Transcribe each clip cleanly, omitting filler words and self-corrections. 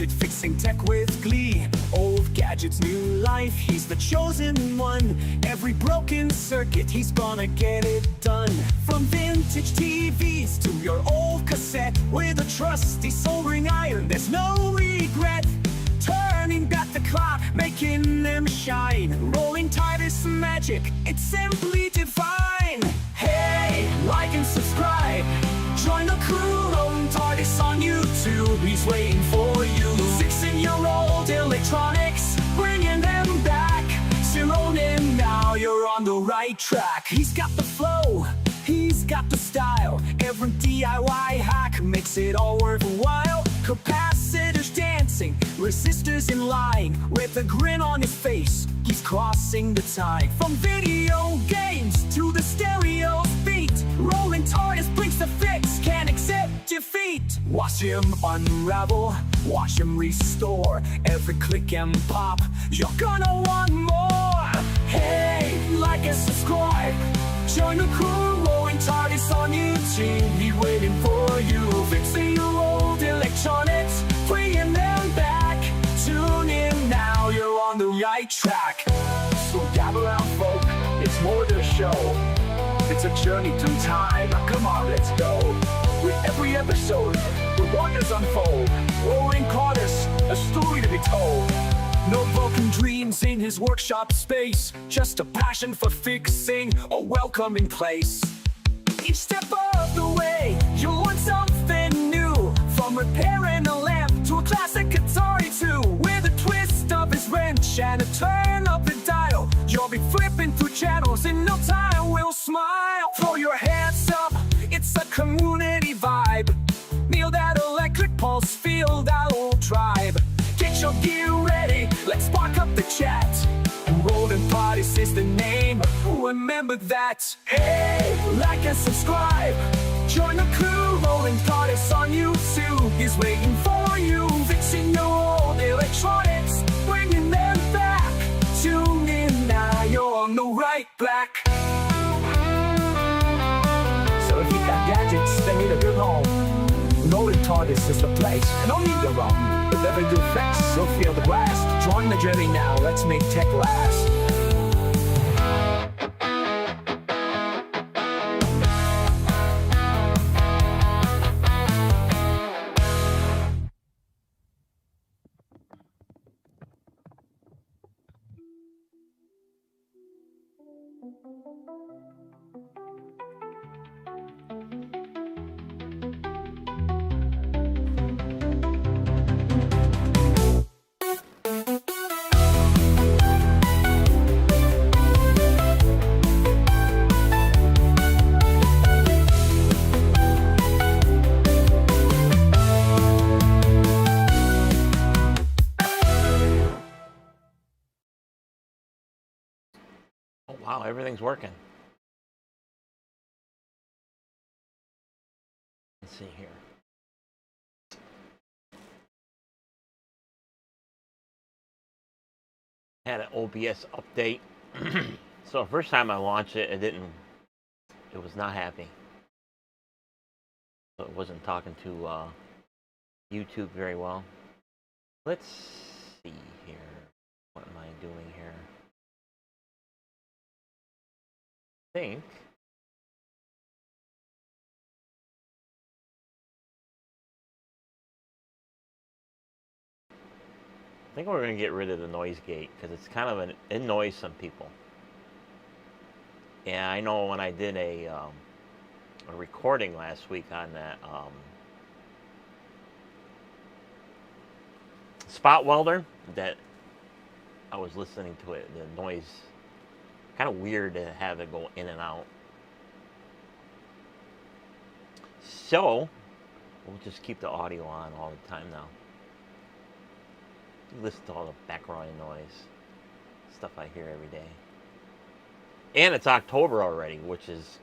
it, fixing tech with glee. Old gadgets, new life, he's the chosen one. Every broken circuit, he's gonna get it done. From vintage TVs to your old cassette, with a trusty soldering iron, there's no regret. Turning back the clock, making them shine. Rolling Tide is magic, it's simply divine. Hey, like and subscribe, join the crew. Rolling Tide is on YouTube, he's waiting for you. Fixing-year-old electronics, bringing them back. Zero in now, you're on the right track. He's got the flow, he's got the style. Every DIY hack makes it all worthwhile. Capacitors dancing, resistors in line. With a grin on his face, he's crossing the tide. From video games to the stereo beat, Rolling TARDIS brings the fix, can't accept defeat. Watch him unravel, watch him restore. Every click and pop, you're gonna want more. Hey, like and subscribe, join the crew. Rolling TARDIS on YouTube, he's waiting for you. Fixing your old electronics, bringing them back. Tune in now, you're on the right track. So gather round, folk, it's more than a show. It's a journey through time, come on, let's go. With every episode, the wonders unfold. Rolling TARDIS, a story to be told. No broken dreams in his workshop space, just a passion for fixing a welcoming place. Each step of the way, you'll learn something new. From repairing a lamp to a classic Atari 2. With a twist of his wrench and a turn of the dial, you'll be flipping through channels in no time, we'll smile. Throw your hands up, it's a community vibe. Feel that electric pulse, feel that old tribe. Get your gear ready, let's spark up the chat. Rolling TARDIS is the name, remember that. Hey, like and subscribe, join the crew. Rolling TARDIS on YouTube, he's waiting for you. Fixing your old electronics, bringing them back. Tune in now, you're on the right track. So if you got gadgets, they need a good home. Rolling TARDIS is the place, no need to roam. With every new fix, you'll feel the blast. Join the journey now, let's make tech last. Wow, everything's working. Let's see here. Had an OBS update. So the first time I launched it, it was not happy. So it wasn't talking to YouTube very well. Let's see here. What am I doing here? I think we're going to get rid of the noise gate because it's kind of it annoys some people. Yeah, I know when I did a recording last week on that spot welder, that I was listening to it, the noise. Kind of weird to have it go in and out. So we'll just keep the audio on all the time now. Listen to all the background noise, stuff I hear every day. And it's October already, which is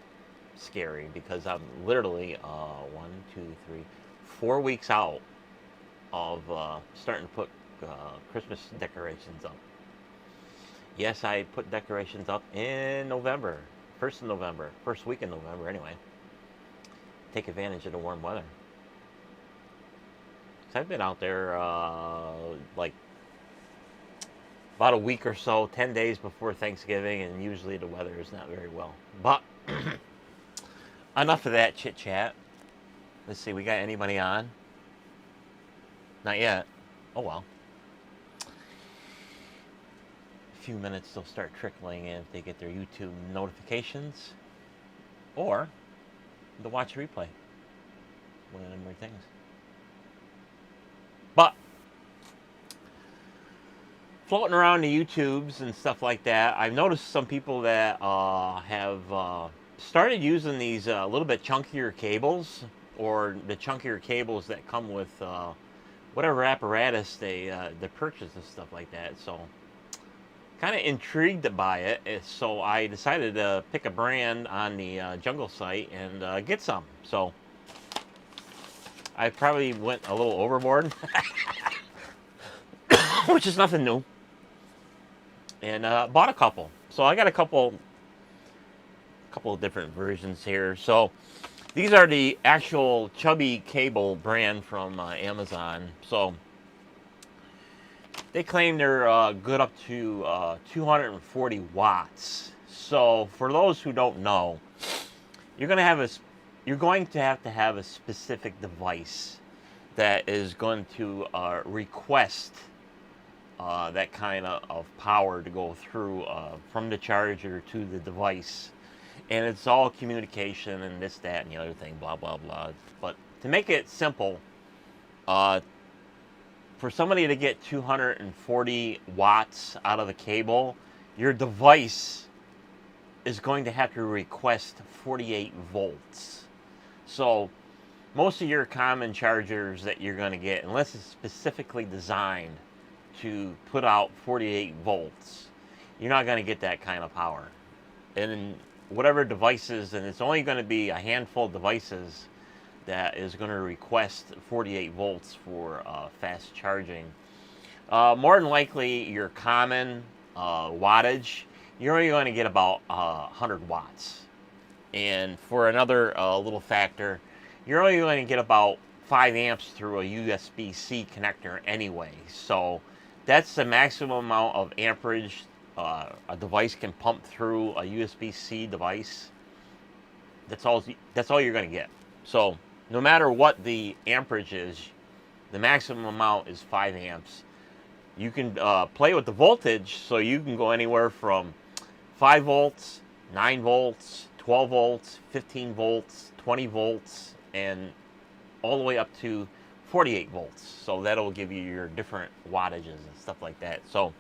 scary because I'm literally 4 weeks out of starting to put Christmas decorations up. Yes, I put decorations up in November, first week in November anyway. Take advantage of the warm weather. 'Cause I've been out there like about a week or so, 10 days before Thanksgiving, and usually the weather is not very well. But enough of that chit chat. Let's see, we got anybody on? Not yet. Oh well. A few minutes they'll start trickling in if they get their YouTube notifications. Or they'll watch a replay. One of them weird things. But floating around the YouTubes and stuff like that, I've noticed some people that have started using these a little bit chunkier cables, or the chunkier cables that come with whatever apparatus they purchase and stuff like that. So kind of intrigued by it, so I decided to pick a brand on the Jungle site and get some. So I probably went a little overboard, which is nothing new, and bought a couple. So I got a couple of different versions here. So these are the actual Chubby cable brand from Amazon. So they claim they're good up to 240 watts. So for those who don't know, you're going to have to have a specific device that is going to request that kind of power to go through from the charger to the device. And it's all communication and this, that, and the other thing, blah, blah, blah. But to make it simple, for somebody to get 240 watts out of the cable, your device is going to have to request 48 volts. So most of your common chargers that you're going to get, unless it's specifically designed to put out 48 volts, you're not going to get that kind of power. And whatever devices, and it's only going to be a handful of devices that is going to request 48 volts for fast charging. More than likely, your common wattage, you're only going to get about 100 watts. And for another little factor, you're only going to get about 5 amps through a USB C connector anyway. So that's the maximum amount of amperage a device can pump through a USB C device. That's all you're going to get. So no matter what the amperage is, the maximum amount is 5 amps. You can play with the voltage, so you can go anywhere from 5 volts, 9 volts, 12 volts, 15 volts, 20 volts, and all the way up to 48 volts. So that'll give you your different wattages and stuff like that. So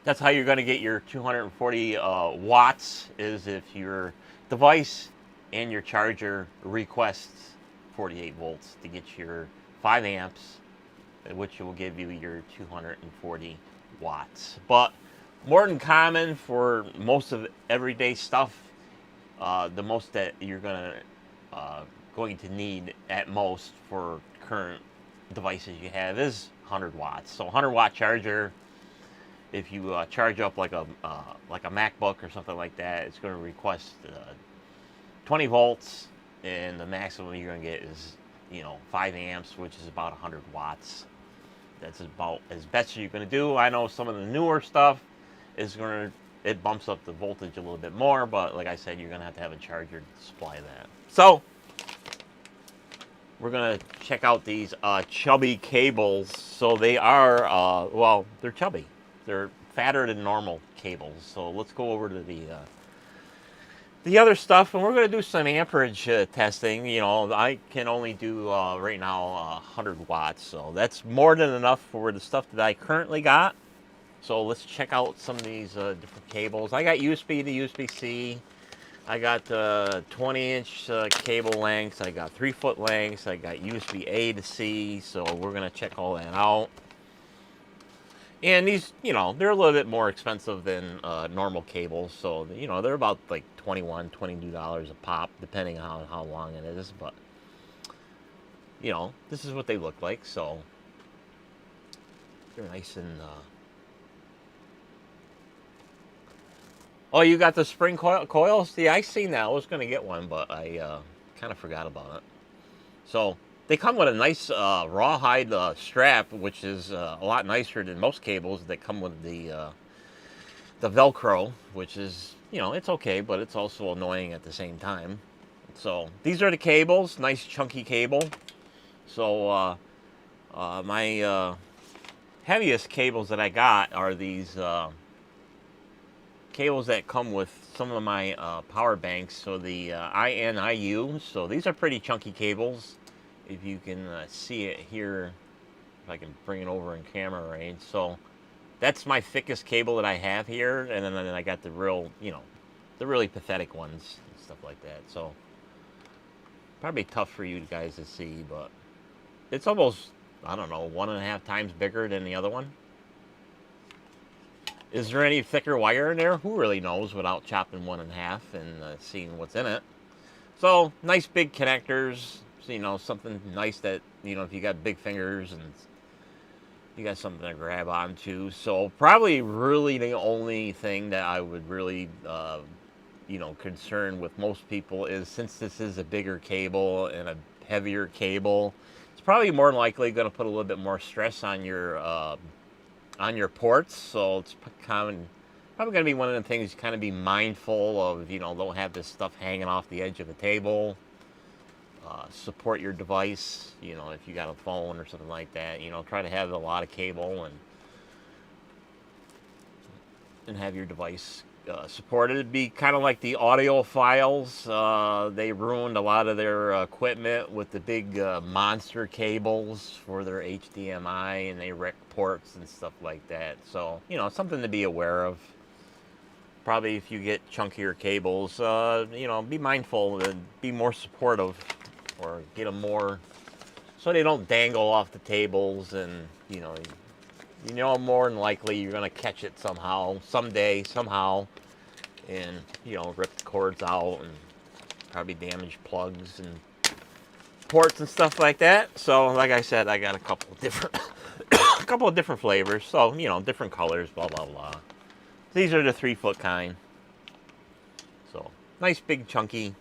that's how you're going to get your 240 watts, is if your device and your charger requests 48 volts to get your 5 amps, which will give you your 240 watts. But more than common for most of everyday stuff, the most that you're going to need at most for current devices you have is 100 watts. So 100 watt charger, if you charge up like a MacBook or something like that, it's going to request 20 volts, and the maximum you're going to get is 5 amps, which is about 100 watts. That's about as best you're going to do. I know some of the newer stuff it bumps up the voltage a little bit more, but like I said, you're going to have a charger to supply that. So we're going to check out these Chubby cables. So they are, they're chubby. They're fatter than normal cables. So let's go over to the other stuff, and we're going to do some amperage testing. I can only do right now 100 watts, so that's more than enough for the stuff that I currently got. So let's check out some of these different cables. I got USB to USB-C. I got 20-inch cable lengths. I got 3-foot lengths. I got USB-A to C. So we're going to check all that out. And these, they're a little bit more expensive than normal cables. So, they're about like $21, $22 a pop, depending on how long it is. But, this is what they look like. So they're nice and... Oh, you got the spring coils? See, I seen that. I was going to get one, but I kind of forgot about it. So They come with a nice rawhide strap, which is a lot nicer than most cables that come with the Velcro, which is, you know, it's okay, but it's also annoying at the same time. So these are the cables, nice chunky cable. So my heaviest cables that I got are these cables that come with some of my power banks. So the INIU. So these are pretty chunky cables. If you can see it here, if I can bring it over in camera range. So that's my thickest cable that I have here, and then I got the real, you know, the really pathetic ones and stuff like that. So probably tough for you guys to see, but it's almost, I don't know, 1.5 times bigger than the other one. Is there any thicker wire in there? Who really knows without chopping one in half and seeing what's in it. So nice big connectors. So, you know, something nice that, you know, if you got big fingers and you got something to grab onto. So probably really the only thing that I would really, you know, concern with most people is, since this is a bigger cable and a heavier cable, it's probably more likely going to put a little bit more stress on your ports. So it's probably going to be one of the things you kind of be mindful of. You know, don't have this stuff hanging off the edge of the table. Support your device, you know, if you got a phone or something like that, you know, try to have a lot of cable and have your device supported. It'd be kind of like the audiophiles. They ruined a lot of their equipment with the big monster cables for their HDMI, and they wrecked ports and stuff like that. So, you know, something to be aware of. Probably if you get chunkier cables, you know, be mindful and be more supportive, or get them more so they don't dangle off the tables, and you know more than likely you're going to catch it somehow, someday, somehow, and, you know, rip the cords out and probably damage plugs and ports and stuff like that. So like I said, I got a couple of different a couple of different flavors, so, you know, different colors, blah blah blah. These are the 3-foot kind. So nice big chunky.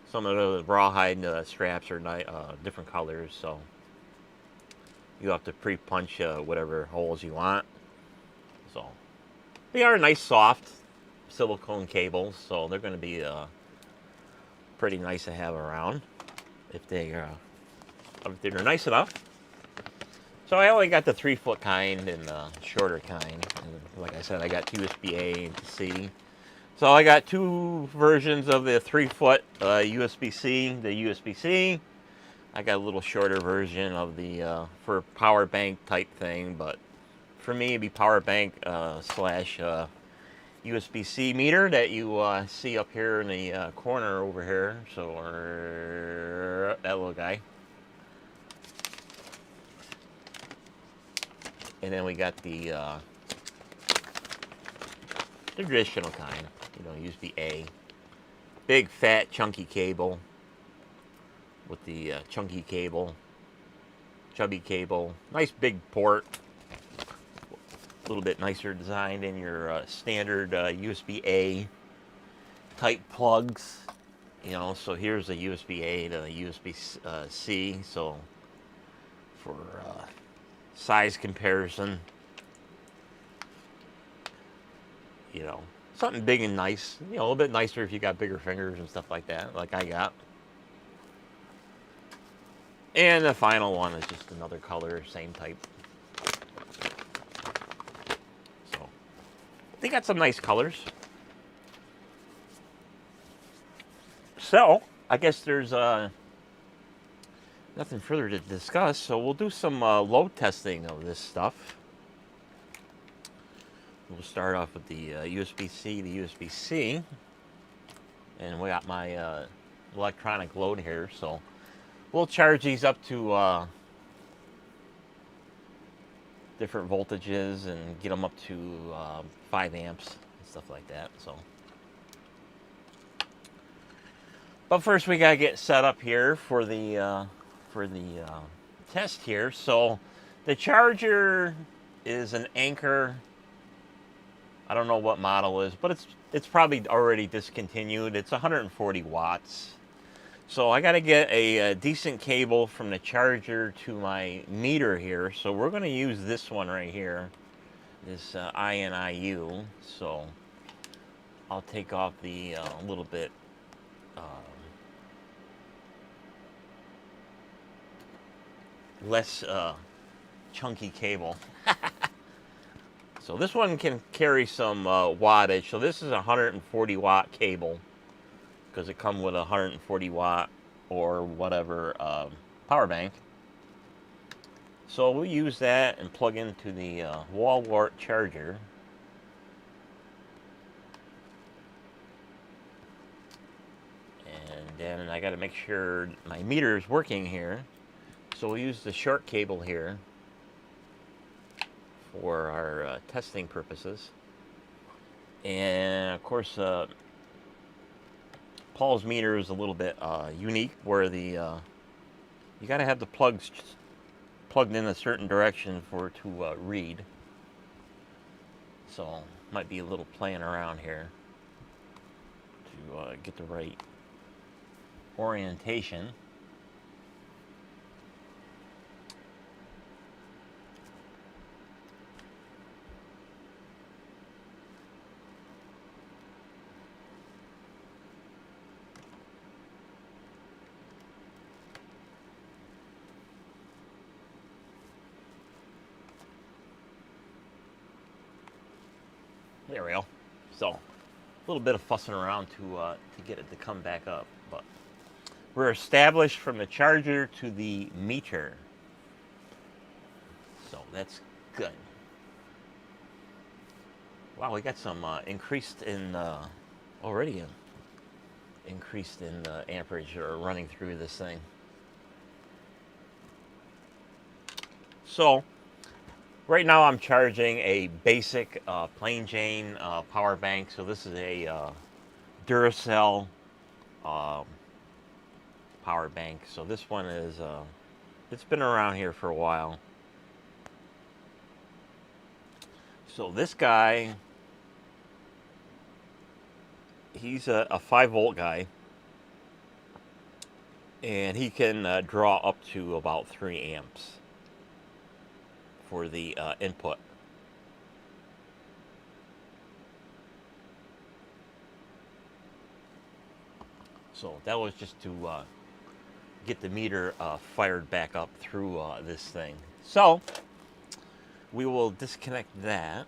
Some of the rawhide straps are different colors, so you have to pre-punch whatever holes you want. So they are nice soft silicone cables, so they're going to be pretty nice to have around if they're nice enough. So I only got the 3-foot kind and shorter kind, and like I said, I got USB A and C. So I got 2 versions of the 3-foot USB-C, the USB-C. I got a little shorter version of the for power bank type thing, but for me it'd be power bank slash USB-C meter that you see up here in the corner over here. So that little guy. And then we got the traditional kind, you know, USB-A. Big, fat, chunky cable with the chunky cable, chubby cable. Nice big port. A little bit nicer design than your standard USB-A type plugs. You know, so here's a USB-A to USB-C. So for size comparison, you know, something big and nice. You know, a little bit nicer if you got bigger fingers and stuff like that, like I got. And the final one is just another color, same type. So they got some nice colors. So I guess there's nothing further to discuss, so we'll do some load testing of this stuff. We'll start off with the USB-C to USB-C, and we got my electronic load here, so we'll charge these up to different voltages and get them up to 5 amps and stuff like that. So, but first we gotta get set up here for the test here. So the charger is an Anchor. I don't know what model is, but it's probably already discontinued. It's 140 watts. So I got to get a decent cable from the charger to my meter here. So we're going to use this one right here, this INIU. So I'll take off the little bit less chunky cable. So this one can carry some wattage. So this is a 140 watt cable because it comes with a 140 watt or whatever power bank. So we'll use that and plug into the wall wart charger. And then I got to make sure my meter is working here. So we'll use the short cable here for our testing purposes. And of course, Paul's meter is a little bit unique, where the you got to have the plugs plugged in a certain direction for it to read. So might be a little playing around here to get the right orientation. There we go. So a little bit of fussing around to get it to come back up, but we're established from the charger to the meter. So that's good. Wow, we got some increased in already increased in amperage running through this thing. So right now I'm charging a basic plain Jane power bank. So this is a Duracell power bank. So this one is it's been around here for a while. So this guy, he's a 5-volt guy, and he can draw up to about 3 amps for the input. So that was just to get the meter fired back up through this thing. So we will disconnect that,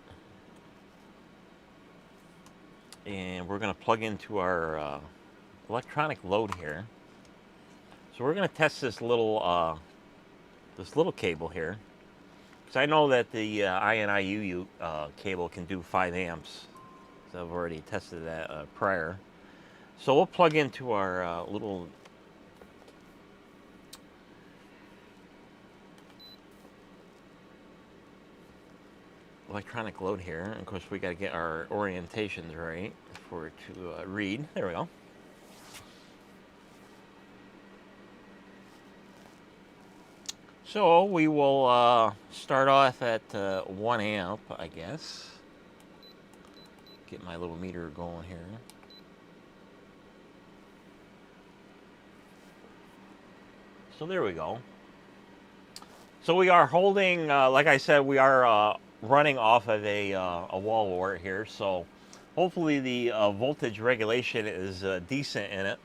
and we're going to plug into our electronic load here. So we're going to test this little cable here, because I know that the INIU cable can do 5 amps. So I've already tested that prior. So we'll plug into our little electronic load here. And of course, we got to get our orientations right for it to read. There we go. So we will start off at 1 amp, I guess. Get my little meter going here. So there we go. So we are holding, like I said, we are running off of a wall wart here. So hopefully the voltage regulation is decent in it,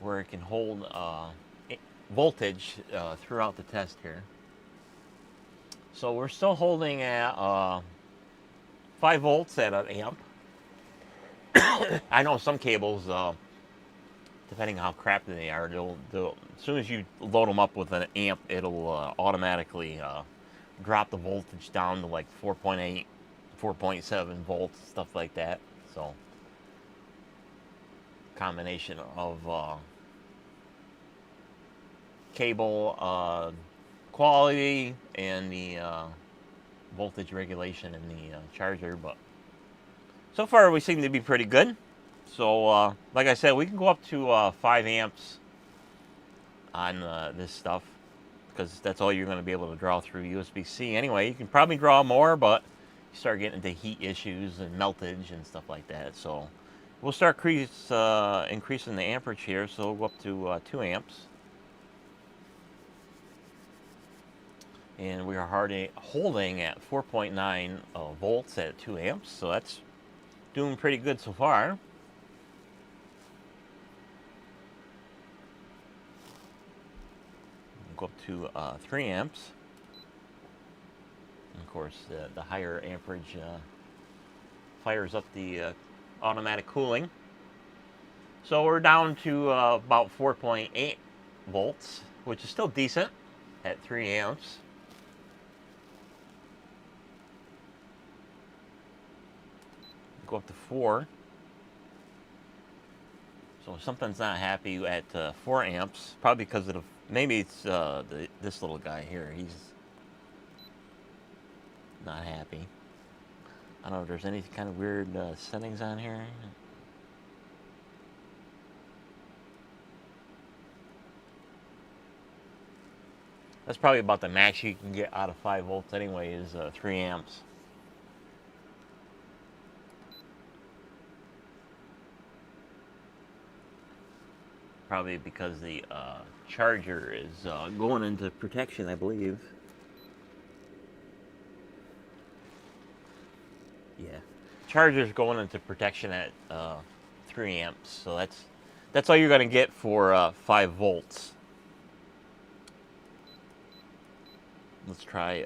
where it can hold voltage throughout the test here. So we're still holding at 5 volts at an amp. I know some cables, depending on how crappy they are, they'll as soon as you load them up with an amp, it'll automatically drop the voltage down to like 4.8, 4.7 volts, stuff like that. So combination of cable quality and the voltage regulation in the charger, but so far we seem to be pretty good. So like I said, we can go up to 5 amps on this stuff, because that's all you're going to be able to draw through USB-C anyway. You can probably draw more, but you start getting into heat issues and meltage and stuff like that. So We'll start increasing the amperage here, so we'll go up to 2 amps. And we are holding at 4.9 volts at 2 amps, so that's doing pretty good so far. We'll go up to 3 amps. And of course, the higher amperage fires up the automatic cooling. So we're down to about 4.8 volts, which is still decent at 3 amps. Go up to 4. So something's not happy at 4 amps, probably because of maybe it's this little guy here. He's not happy. I don't know if there's any kind of weird settings on here. That's probably about the max you can get out of 5 volts anyway, is 3 amps. Probably because the charger is going into protection, I believe. Yeah, charger's going into protection at 3 amps, so that's all you're going to get for 5 volts. Let's try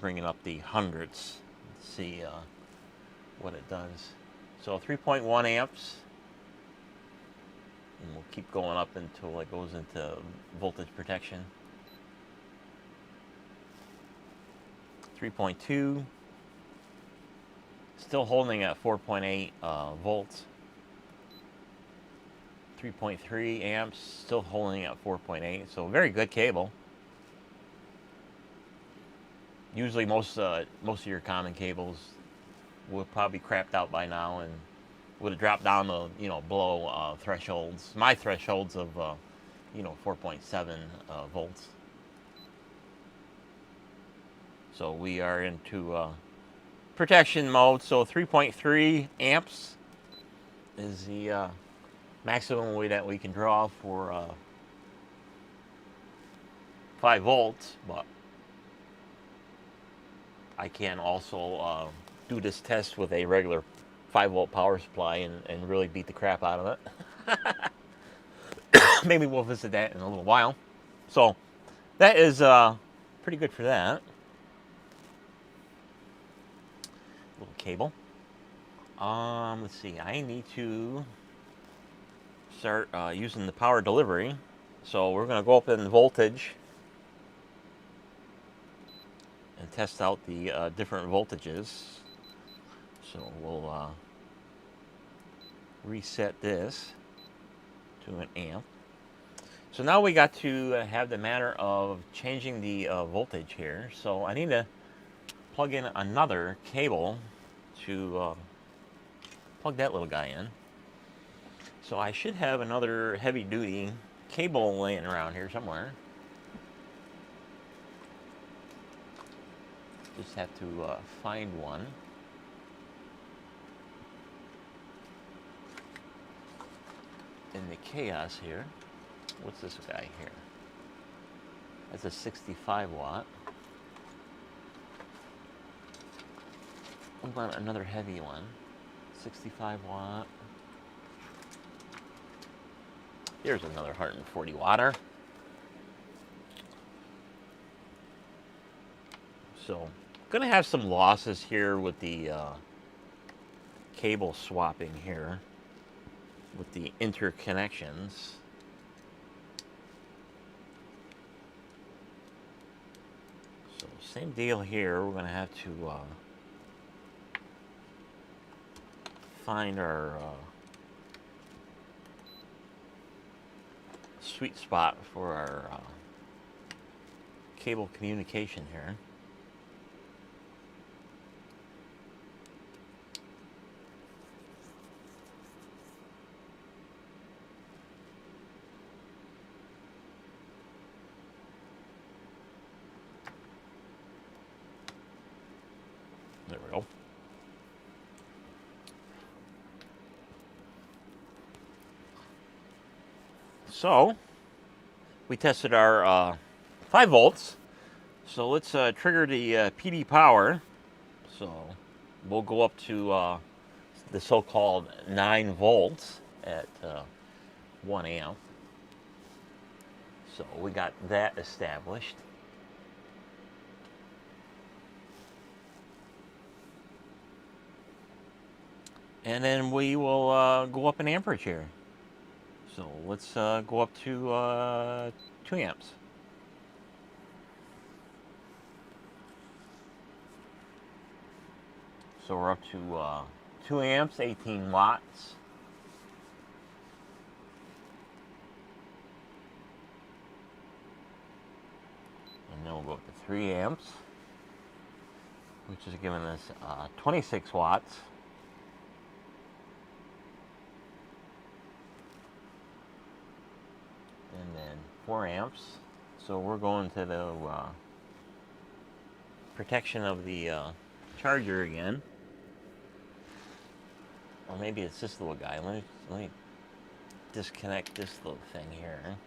bringing up the hundreds. Let's see what it does. So 3.1 amps. And we'll keep going up until it goes into voltage protection. 3.2. Still holding at 4.8 volts. 3.3 amps. Still holding at 4.8. So very good cable. Usually most of your common cables will probably crapped out by now and would have dropped down to, below thresholds. My thresholds of 4.7 volts. So we are into protection mode. So 3.3 amps is the maximum way that we can draw for 5 volts, but I can also do this test with a regular 5-volt power supply and really beat the crap out of it. Maybe we'll visit that in a little while. So that is pretty good for that. Little cable. Let's see. I need to start using the power delivery. So we're going to go up in voltage and test out the different voltages. So we'll reset this to an amp. So now we got to have the matter of changing the voltage here. So I need to plug in another cable to plug that little guy in. So I should have another heavy duty cable laying around here somewhere. Just have to find one. In the chaos here. What's this guy here? That's a 65 watt. What about another heavy one? 65 watt. Here's another 140 watter. So, gonna have some losses here with the cable swapping here with the interconnections. So same deal here. We're going to have to find our sweet spot for our cable communication here. There we go. So we tested our 5 volts. So let's trigger the PD power. So we'll go up to the so-called 9 volts at 1 amp. So we got that established. And then we will go up in amperage here. So let's go up to 2 amps. So we're up to 2 amps, 18 watts. And then we'll go up to 3 amps, which is giving us 26 watts. And then 4 amps. So we're going to the protection of the charger again. Or maybe it's this little guy. Let me disconnect this little thing here.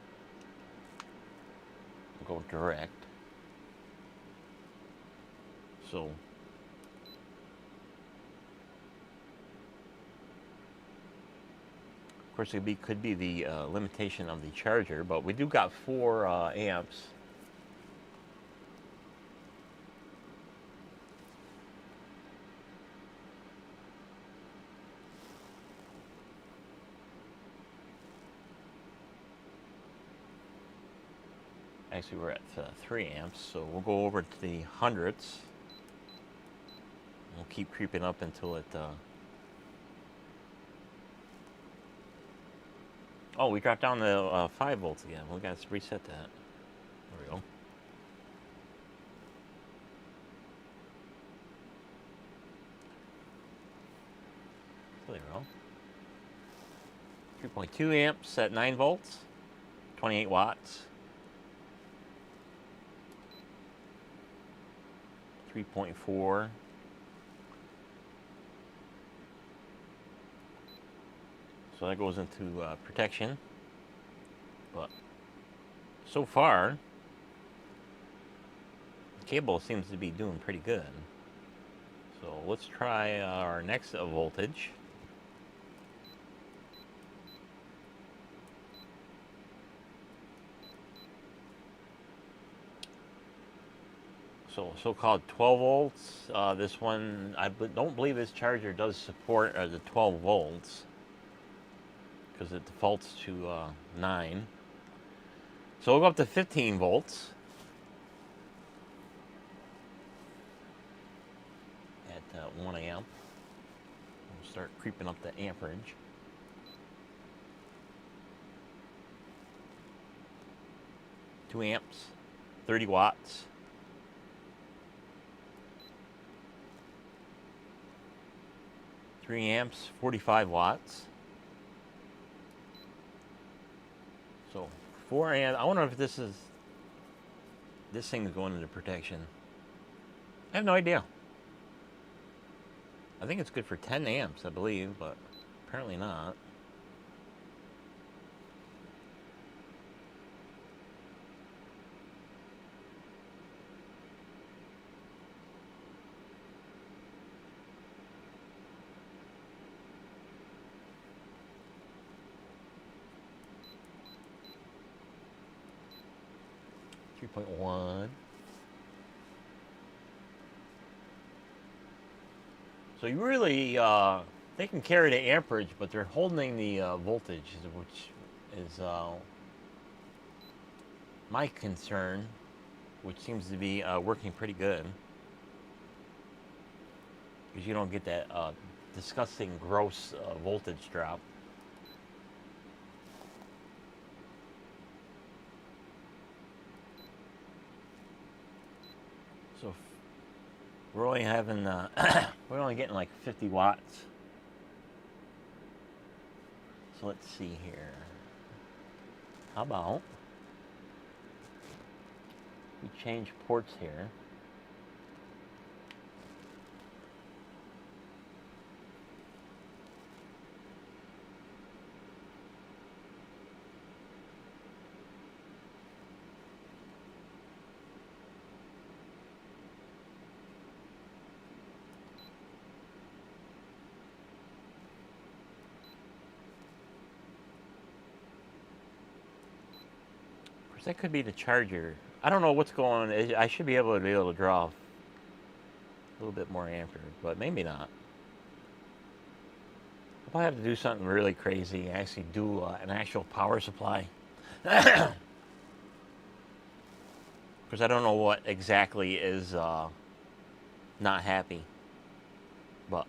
Go direct. So of course it could be the limitation of the charger, but we do got 4 amps. Actually, we're at 3 amps, so we'll go over to the hundredths. We'll keep creeping up until it... Oh, we dropped down to 5 volts again. We got to reset that. There we go. So there we go. 3.2 amps at 9 volts, 28 watts. 3.4. So that goes into protection. But so far, the cable seems to be doing pretty good. So let's try our next voltage. So-called 12 volts. This one, I don't believe this charger does support the 12 volts because it defaults to 9. So we'll go up to 15 volts at 1 amp. We'll start creeping up the amperage. Two amps, 30 watts. 3 amps, 45 watts. So 4 amps. I wonder if this thing's going into protection. I have no idea. I think it's good for 10 amps, I believe, but apparently not. .1. So you really, they can carry the amperage, but they're holding the voltage, which is my concern, which seems to be working pretty good. Because you don't get that disgusting, gross voltage drop. So we're only having, we're only getting like 50 watts. So let's see here. How about we change ports here. That could be the charger. I don't know what's going on. I should be able to draw a little bit more ampere, but maybe not. I'll probably have to do something really crazy and actually do an actual power supply. Because I don't know what exactly is not happy. But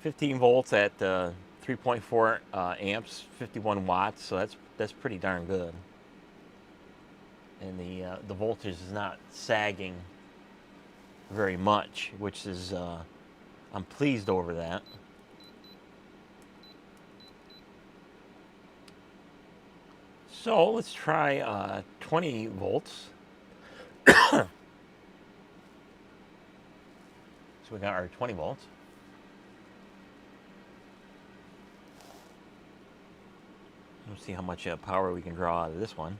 15 volts at 3.4 amps, 51 watts, so that's pretty darn good. And the voltage is not sagging very much, which is I'm pleased over that. So let's try 20 volts. So we got our 20 volts. Let's see how much power we can draw out of this one.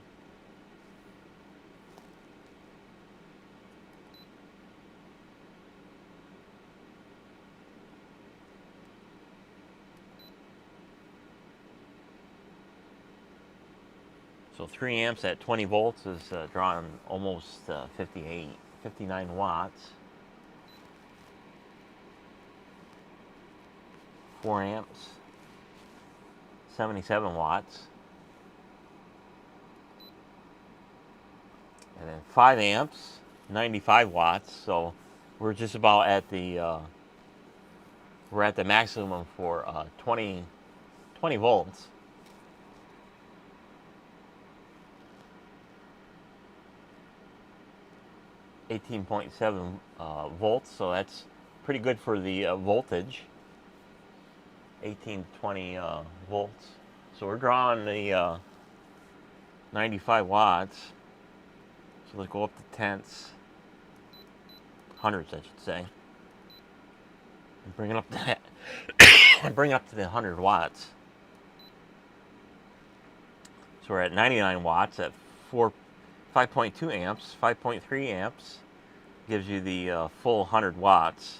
So 3 amps at 20 volts is drawing almost 59 watts. 4 amps, 77 watts. And then 5 amps, 95 watts. So we're just about at the maximum for 20 volts. 18.7 volts, so that's pretty good for the voltage. 18 to 20 volts. So we're drawing the 95 watts. So let's go up to tenths, hundreds, I should say, and bring it up to that. Bring it up to the 100 watts. So we're at 99 watts at 5.2 amps, 5.3 amps gives you the full 100 watts.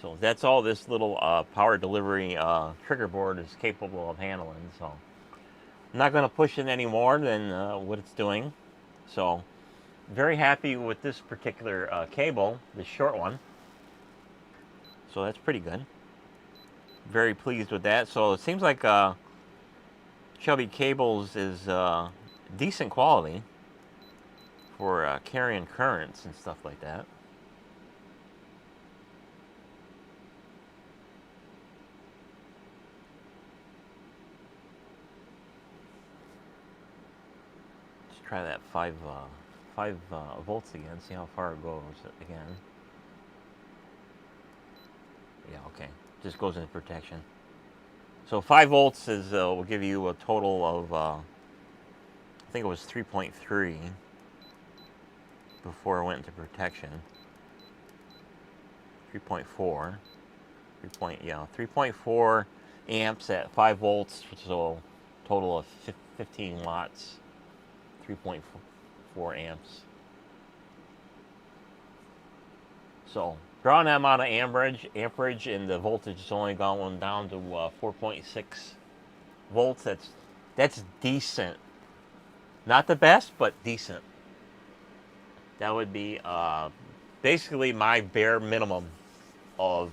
So that's all this little power delivery trigger board is capable of handling. So I'm not going to push it any more than what it's doing. So very happy with this particular cable, this short one. So that's pretty good. Very pleased with that. So it seems like Chubby Cables is decent quality for carrying currents and stuff like that. Let's try that 5 volts again, see how far it goes again. Yeah, okay, just goes into protection. So 5 volts is will give you a total of I think it was 3.3 before I went into protection. 3.4 3.4 amps at 5 volts, so total of 15 watts. 3.4 amps. So drawing that amount of amperage, and the voltage is only going down to 4.6 volts. That's decent. Not the best, but decent. That would be basically my bare minimum of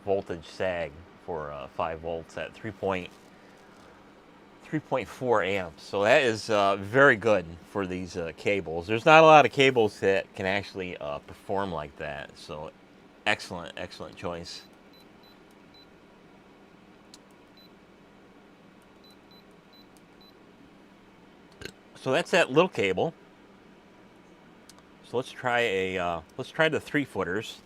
voltage sag for 5 volts at 3.4 amps. So that is very good for these cables. There's not a lot of cables that can actually perform like that. So excellent choice. So that's that little cable. So let's try the 3-footers.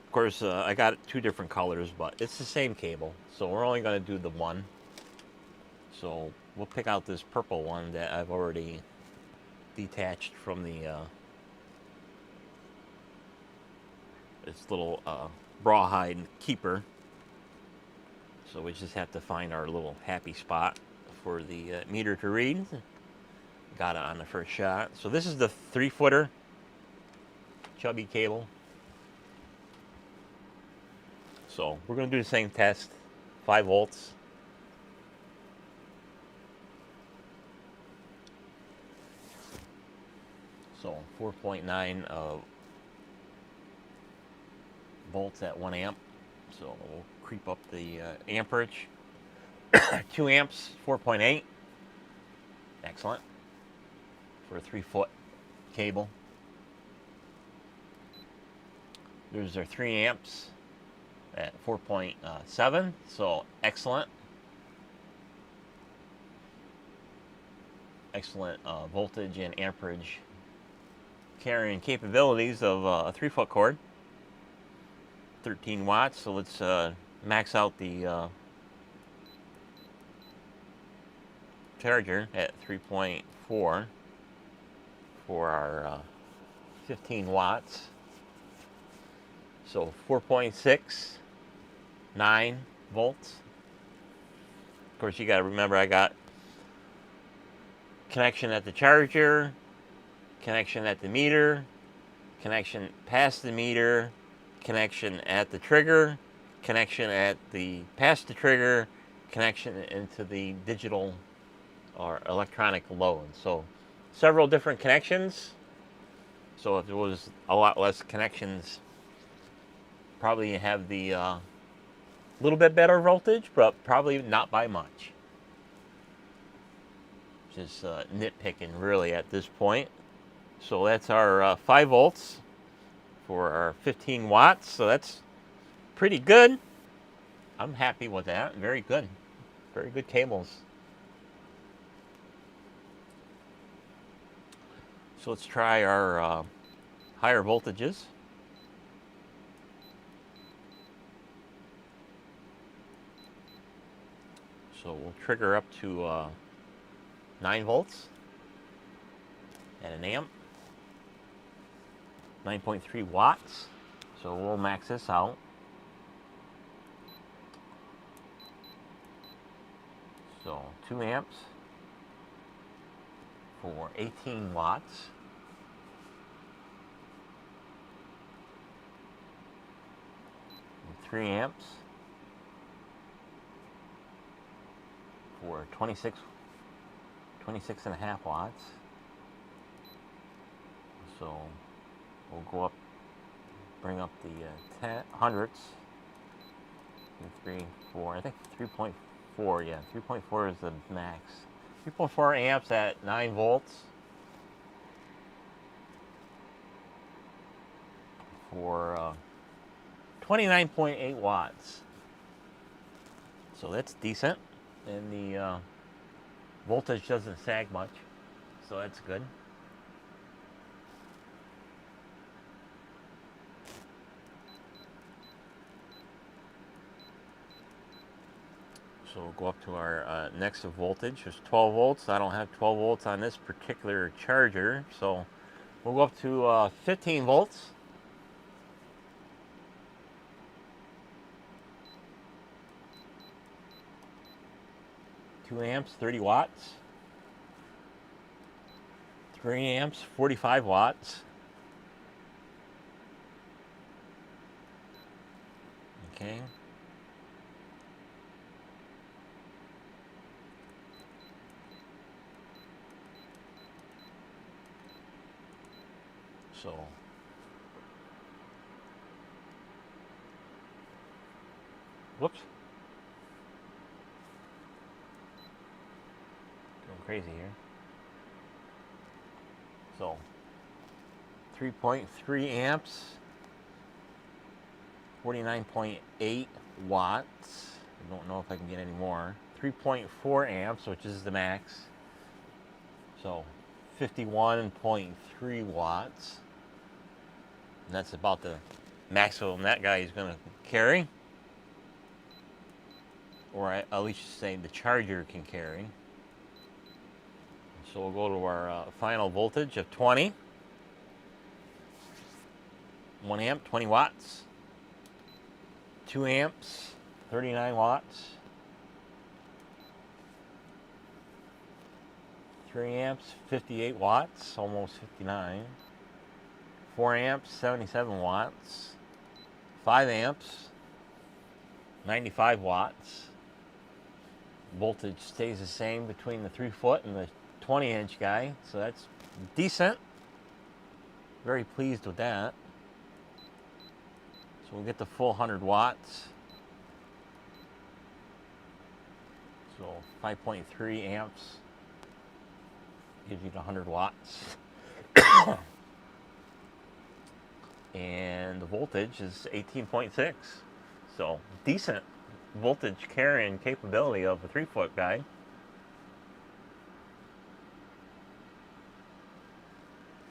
Of course, I got 2 different colors, but it's the same cable. So we're only going to do the one. So we'll pick out this purple one that I've already detached from the this little rawhide keeper. So we just have to find our little happy spot for the meter to read. Got it on the first shot. So this is the 3-footer. Chubby cable. So we're going to do the same test, 5 volts. So 4.9 volts at 1 amp. So we'll creep up the amperage. 2 amps, 4.8. Excellent. For a 3-foot cable. There's our 3 amps at 4.7. So excellent. Excellent voltage and amperage carrying capabilities of a 3-foot cord. 13 watts. So let's max out the charger at 3.4 for our 15 watts. So 4.6, 9 volts. Of course, you got to remember I got connection at the charger, connection at the meter, connection past the meter, connection at the trigger, connection at the past the trigger, connection into the digital or electronic load. So several different connections. So if there was a lot less connections, probably have the little bit better voltage, but probably not by much. Just nitpicking really at this point. So that's our 5 volts for our 15 watts. So that's pretty good. I'm happy with that. Very good. Very good cables. So let's try our higher voltages. So we'll trigger up to 9 volts at an amp, 9.3 watts. So we'll max this out. So 2 amps for 18 watts. And 3 amps for 26 and a half watts. So we'll go up, bring up the hundredths. 3, 4, I think 3.4, yeah, 3.4 is the max. 3.4 amps at 9 volts for 29.8 watts. So that's decent, and the voltage doesn't sag much, so that's good. So we'll go up to our next voltage. There's 12 volts. I don't have 12 volts on this particular charger, so we'll go up to 15 volts. Two amps, 30 watts. 3 amps, 45 watts. Okay. So whoops. Going crazy here. So 3.3 amps, 49.8 watts. I don't know if I can get any more. 3.4 amps, which is the max. So 51.3 watts. And that's about the maximum that guy is going to carry. Or at least say the charger can carry. So we'll go to our final voltage of 20. 1 amp, 20 watts. 2 amps, 39 watts. 3 amps, 58 watts, almost 59. 4 amps, 77 watts. 5 amps, 95 watts. Voltage stays the same between the 3-foot and the 20-inch guy, so that's decent. Very pleased with that. So we'll get the full 100 watts. So 5.3 amps gives you the 100 watts. And the voltage is 18.6. So decent voltage carrying capability of a 3-foot guy.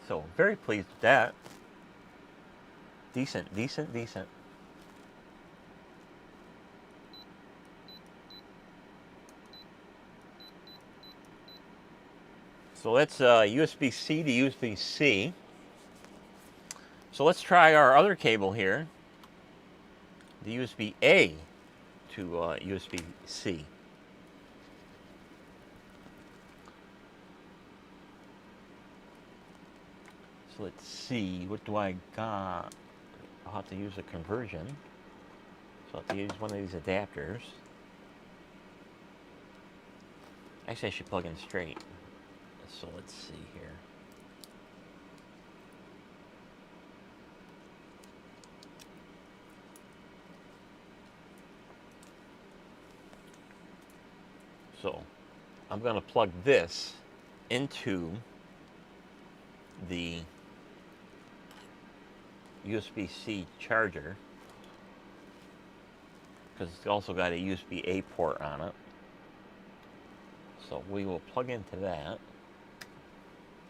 So very pleased with that. Decent, decent, decent. So that's USB-C to USB-C. So let's try our other cable here, the USB-A to USB-C. So let's see, what do I got? I'll have to use a conversion. So I'll have to use one of these adapters. Actually, I should plug in straight. So let's see here. So I'm going to plug this into the USB-C charger, because it's also got a USB-A port on it. So we will plug into that,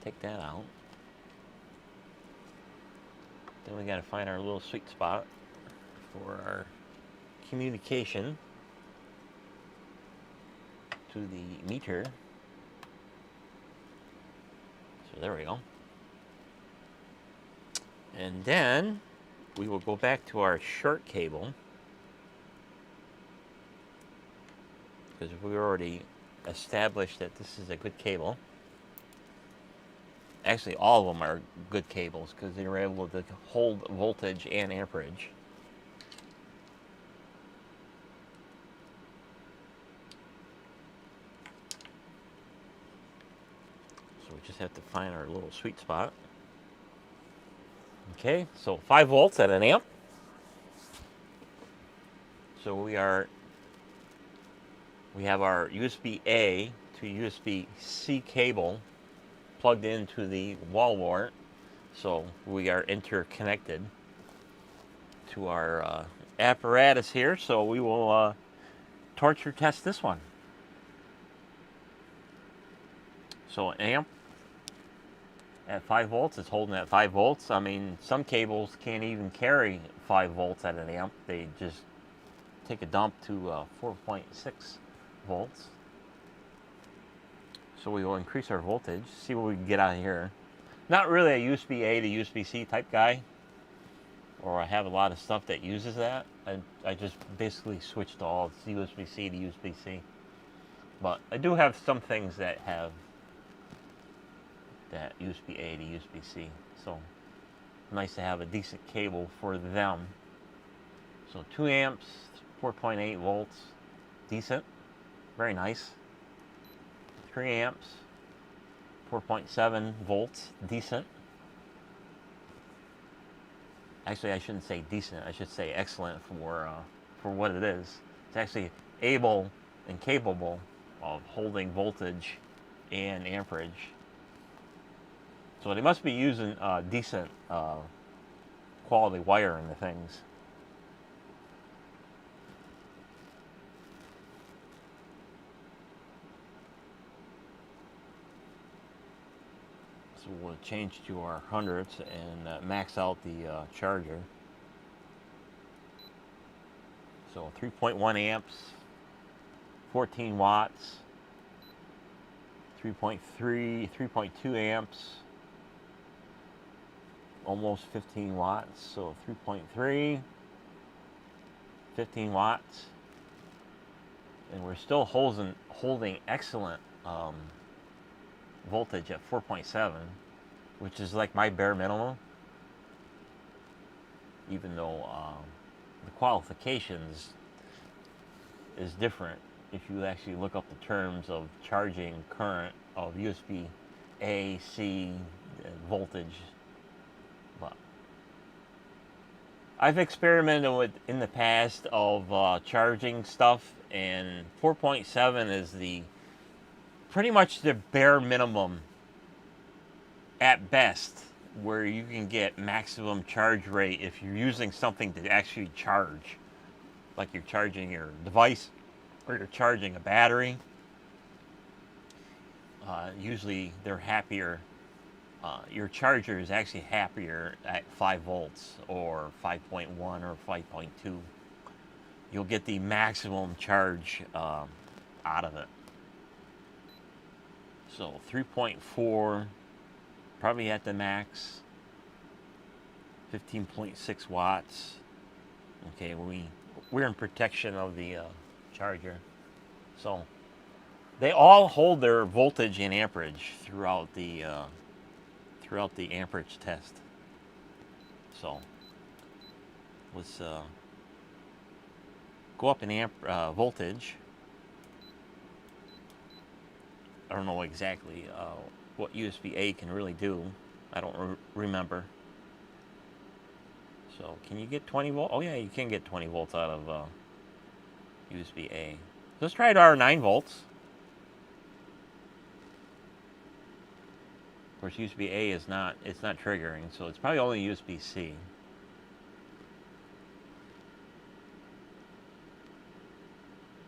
take that out. Then we got to find our little sweet spot for our communication to the meter. So there we go. And then we will go back to our short cable, because we already established that this is a good cable. Actually, all of them are good cables because they were able to hold voltage and amperage. So we just have to find our little sweet spot. Okay, so 5 volts at an amp. So we have our USB-A to USB-C cable plugged into the wall wart. So we are interconnected to our apparatus here. So we will torture test this one. So an amp at 5 volts, it's holding at 5 volts. I mean, some cables can't even carry 5 volts at an amp. They just take a dump to 4.6 volts. So we will increase our voltage, see what we can get out of here. Not really a USB-A to USB-C type guy, or I have a lot of stuff that uses that. I just basically switched to all USB-C to USB-C. But I do have some things that have that USB-A to USB-C, so nice to have a decent cable for them. So 2 amps, 4.8 volts, decent, very nice. 3 amps, 4.7 volts, decent. Actually, I shouldn't say decent, I should say excellent for what it is. It's actually able and capable of holding voltage and amperage. So they must be using decent quality wire in the things. So we'll change to our hundreds and max out the charger. So 3.1 amps, 14 watts, 3.2 amps, almost 15 watts, so 3.3, 15 watts, and we're still holding excellent voltage at 4.7, which is like my bare minimum. even though the qualifications is different if you actually look up the terms of charging current of USB A, C, voltage. But I've experimented with in the past of charging stuff, and 4.7 is the pretty much the bare minimum at best where you can get maximum charge rate if you're using something to actually charge, like you're charging your device or you're charging a battery. Usually they're happier. Your charger is actually happier at 5 volts or 5.1 or 5.2. You'll get the maximum charge out of it. So 3.4, probably at the max. 15.6 watts. Okay, we're in protection of the charger. So they all hold their voltage and amperage throughout the amperage test. So let's go up in voltage. I don't know exactly what USB-A can really do. I don't remember. So can you get 20 volts? Oh yeah, you can get 20 volts out of USB-A. Let's try it our 9 volts. Of course, USB-A is not triggering, so it's probably only USB-C.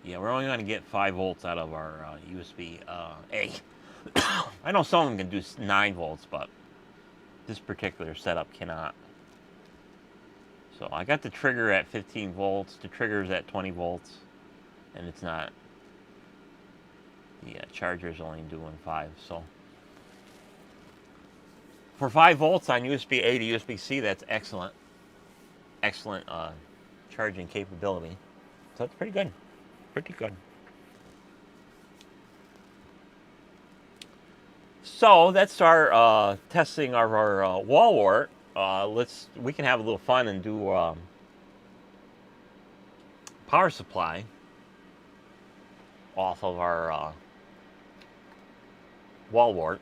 Yeah, we're only going to get 5 volts out of our USB-A. I know some of them can do 9 volts, but this particular setup cannot. So I got the trigger at 15 volts, the trigger's at 20 volts, and it's not. The charger's only doing 5, so. For 5 volts on USB-A to USB-C, that's excellent. Excellent charging capability. So that's pretty good. Pretty good. So that's our testing of our wall wart. We can have a little fun and do power supply off of our wall wart.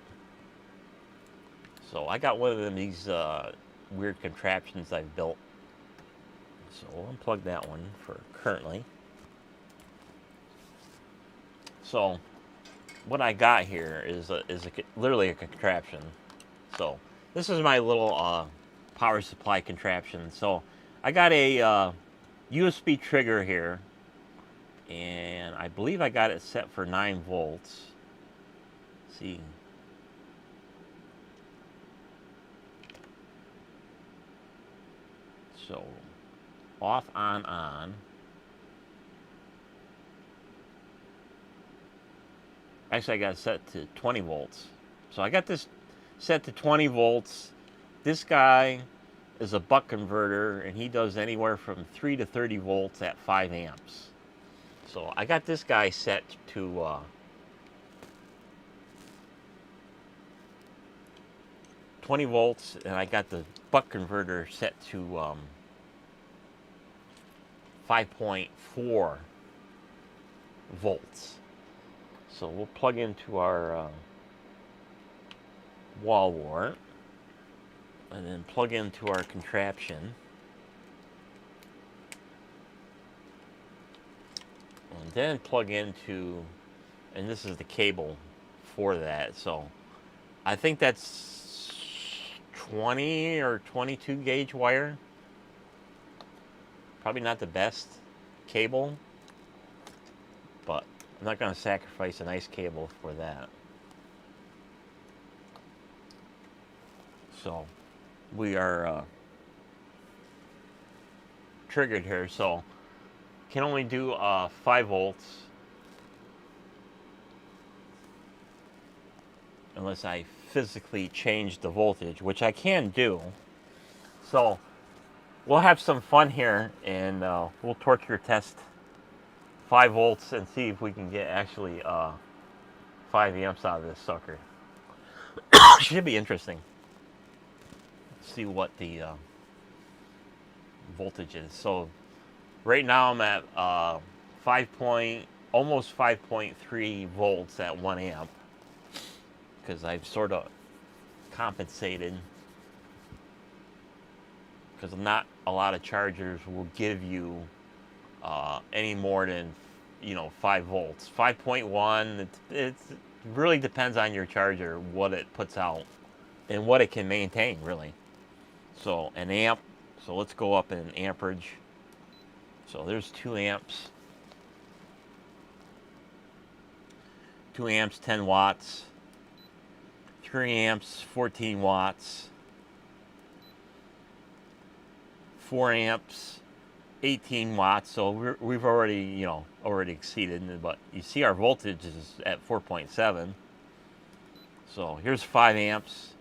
So I got one of these weird contraptions I've built. So we'll unplug that one for currently. So what I got here is literally a contraption. So this is my little power supply contraption. So I got a USB trigger here, and I believe I got it set for 9 volts. Let's see. So off, on. Actually, I got it set to 20 volts. So I got this set to 20 volts. This guy is a buck converter, and he does anywhere from 3 to 30 volts at 5 amps. So I got this guy set to 20 volts, and I got the buck converter set to 5.4 volts. So we'll plug into our wall wart and then plug into our contraption. And then plug into, and this is the cable for that. So I think that's 20 or 22 gauge wire. Probably not the best cable, but I'm not going to sacrifice a nice cable for that. So we are triggered here, so can only do 5 volts unless I physically change the voltage, which I can do. So we'll have some fun here, and we'll torture test 5 volts and see if we can get actually 5 amps out of this sucker. Should be interesting. Let's see what the voltages. So right now I'm at almost 5.3 volts at 1 amp, because I've sort of compensated, because not a lot of chargers will give you any more than 5 volts. 5.1, it really depends on your charger, what it puts out and what it can maintain, really. So an amp, so let's go up in amperage. So there's 2 amps. 2 amps, 10 watts. 3 amps, 14 watts. 4 amps, 18 watts. So we've already, already exceeded, but you see our voltage is at 4.7. So here's 5 amps.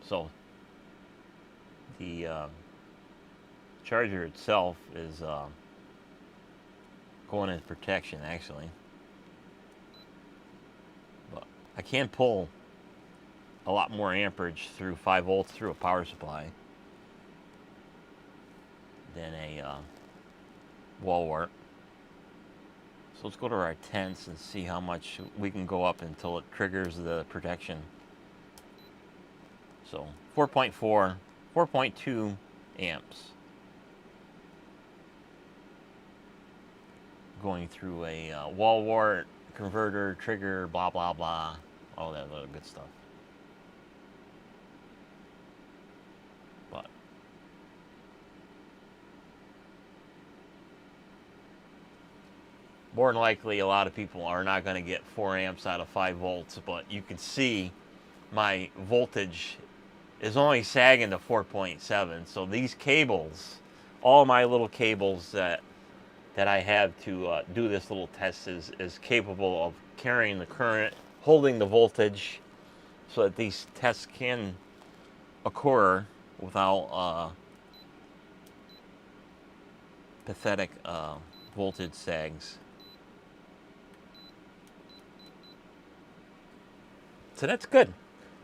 So the charger itself is going in protection, actually. But I can pull a lot more amperage through 5 volts through a power supply than a wall wart. So let's go to our tenths and see how much we can go up until it triggers the protection. So 4.4, 4.2 amps going through a wall wart, converter, trigger, blah, blah, blah, all that little good stuff. But more than likely, a lot of people are not going to get 4 amps out of 5 volts, but you can see my voltage is only sagging to 4.7. So these cables, all my little cables that I have to do this little test is capable of carrying the current, holding the voltage, so that these tests can occur without pathetic voltage sags. So that's good.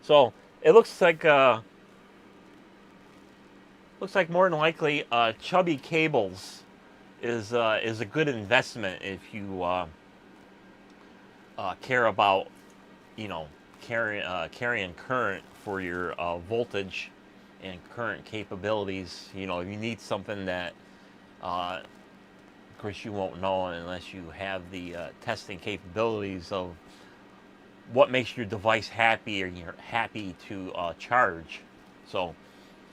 So it looks like more than likely Chubby Cables is a good investment if you care about carrying current for your voltage and current capabilities. If you need something that of course you won't know unless you have the testing capabilities of what makes your device happy, or you're happy to charge. So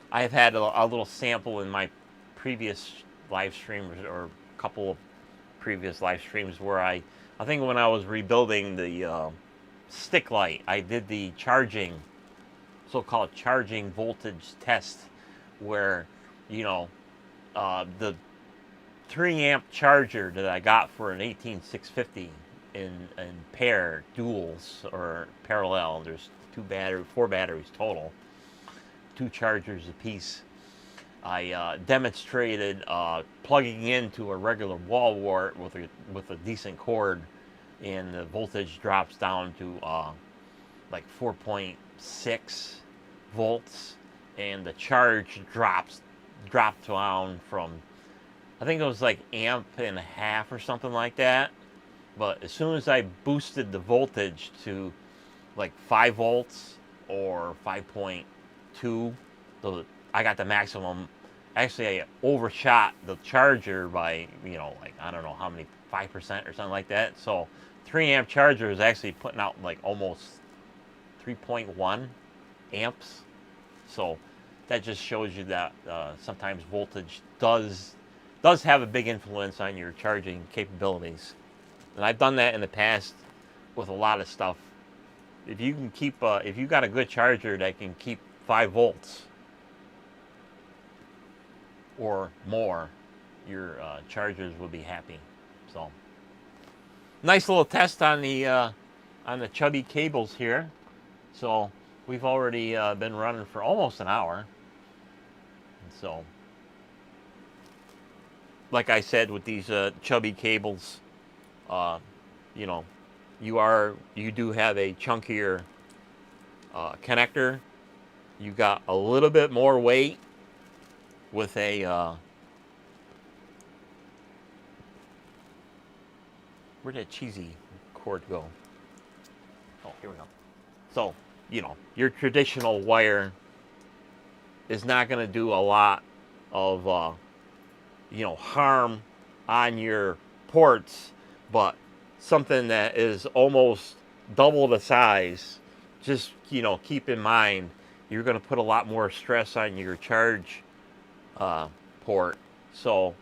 I have had a little sample in my previous live streams, or a couple of previous live streams, where I think when I was rebuilding the stick light, I did the so-called charging voltage test, where the 3 amp charger that I got for an 18650 in pair duals or parallel. There's 4 batteries total, 2 chargers a piece. I demonstrated plugging into a regular wall wart with a decent cord, and the voltage drops down to like 4.6 volts, and the charge dropped down from, I think it was like 1.5 amps or something like that. But as soon as I boosted the voltage to like 5 volts or 5.2, I got the maximum. Actually, I overshot the charger by, like, I don't know how many, 5% or something like that. So 3 amp charger is actually putting out like almost 3.1 amps. So that just shows you that sometimes voltage does have a big influence on your charging capabilities. And I've done that in the past with a lot of stuff. If you can keep, if you got a good charger that can keep 5 volts or more, your chargers will be happy. So, nice little test on the Chubby Cables here. So we've already been running for almost an hour. And so, like I said, with these Chubby Cables, you do have a chunkier connector. You got a little bit more weight with a where'd that cheesy cord go? Oh, here we go. So, you know, your traditional wire is not going to do a lot of, you know, harm on your ports, but something that is almost double the size, just, you know, keep in mind, you're going to put a lot more stress on your charge port. So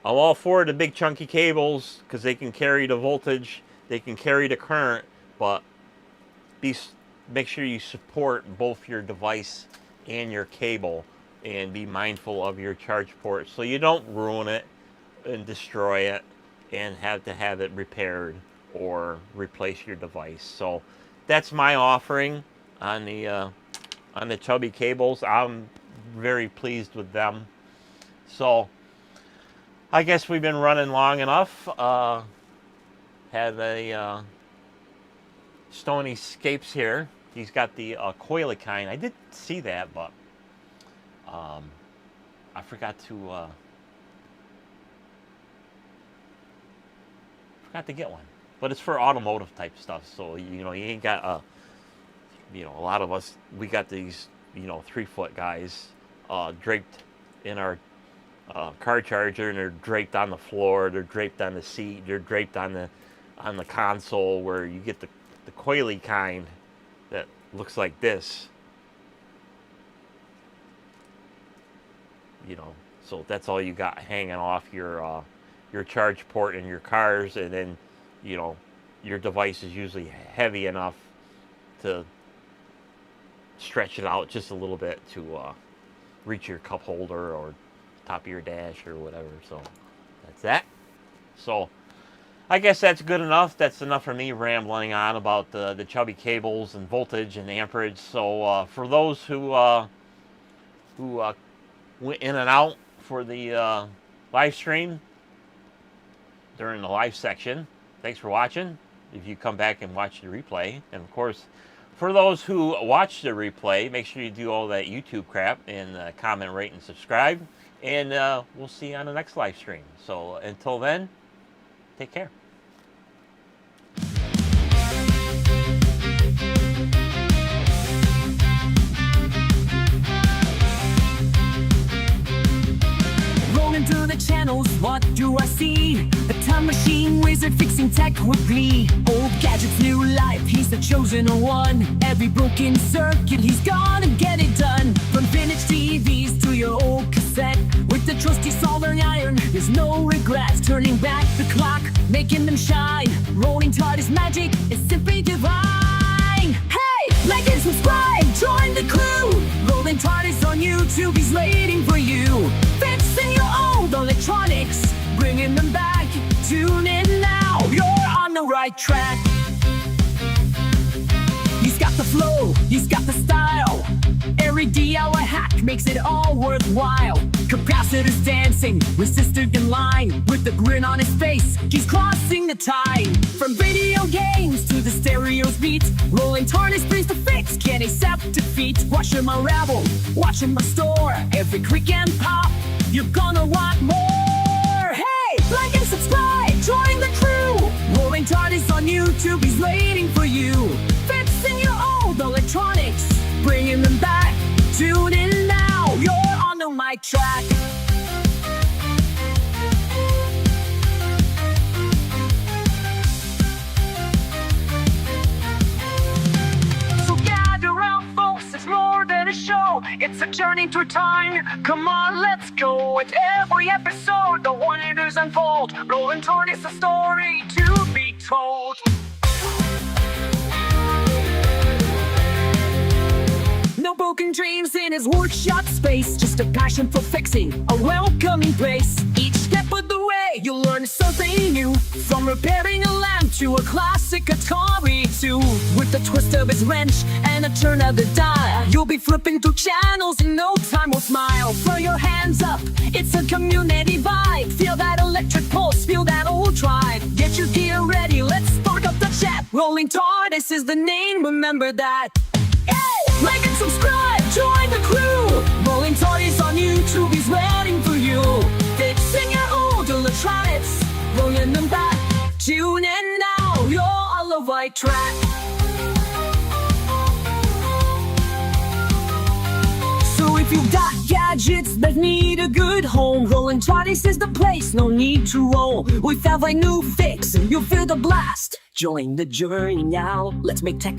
I'm all for the big chunky cables because they can carry the voltage, they can carry the current, but make sure you support both your device and your cable, and be mindful of your charge port so you don't ruin it and destroy it and have to have it repaired or replace your device. So that's my offering on the Chubby cables. I'm very pleased with them. So I guess we've been running long enough. Had a Stony Scapes here. He's got the coily kind. I did see that, but I forgot to get one. But it's for automotive type stuff, so you know you ain't got you know, a lot of us, we got these, you know, 3-foot guys draped in our car charger, and they're draped on the floor, they're draped on the seat, they're draped on the console, where you get the coily kind that looks like this, you know. So that's all you got hanging off your charge port in your cars, and then, you know, your device is usually heavy enough to stretch it out just a little bit to reach your cup holder or top of your dash or whatever. So that's that. So I guess that's good enough. That's enough for me rambling on about the Chubby cables and voltage and amperage. So for those who went in and out for the live stream during the live section, thanks for watching. If you come back and watch the replay, and of course, for those who watch the replay, make sure you do all that YouTube crap and comment, rate, and subscribe. And we'll see you on the next live stream. So until then, take care. Rolling through the channels, what do I see? A time machine wizard fixing tech with glee. Old gadgets, new life, he's the chosen one. Every broken circuit, he's gonna get it done. From vintage TVs to your old cassette, with the trusty soldering iron, there's no regrets. Turning back the clock, making them shine. Rolling TARDIS magic is simply divine. Hey, like and subscribe, join the crew. Rolling TARDIS on YouTube, he's waiting for you. Fixing your old electronics, bringing them back. Tune in now, you're on the right track. He's got the flow, he's got the style. Every DIY hack makes it all worthwhile. Capacitors dancing, resistor in line. With the grin on his face, he's crossing the tide. From video games to the stereo's beat, rolling TARDIS brings the fix, can't accept defeat. Watch him unravel, watch him restore. Every creak and pop, you're gonna want more. Hey, like and subscribe, join the crew. Rolling TARDIS on YouTube, he's waiting for you. Fixing your old electronics, bringing them back. Tune in now, you're on the mic track. So gather round, folks, it's more than a show. It's a journey through time. Come on, let's go. At every episode, the wonders unfold. Rolling TARDIS, a story to be told. No broken dreams in his workshop space, just a passion for fixing, a welcoming place. Each step of the way, you'll learn something new, from repairing a lamp to a classic Atari 2. With the twist of his wrench and a turn of the dial, you'll be flipping through channels in no time. Will smile, throw your hands up, it's a community vibe. Feel that electric pulse, feel that old drive. Get your gear ready, let's spark up the chat. Rolling TARDIS is the name, remember that. Like and subscribe, join the crew. Rolling TARDIS on electronics, rolling them back. Tune in now, you're on the right track. So if you've got gadgets that need a good home, Rolling 20s is the place, no need to roam. With every new fix, you'll feel the blast. Join the journey now, let's make tech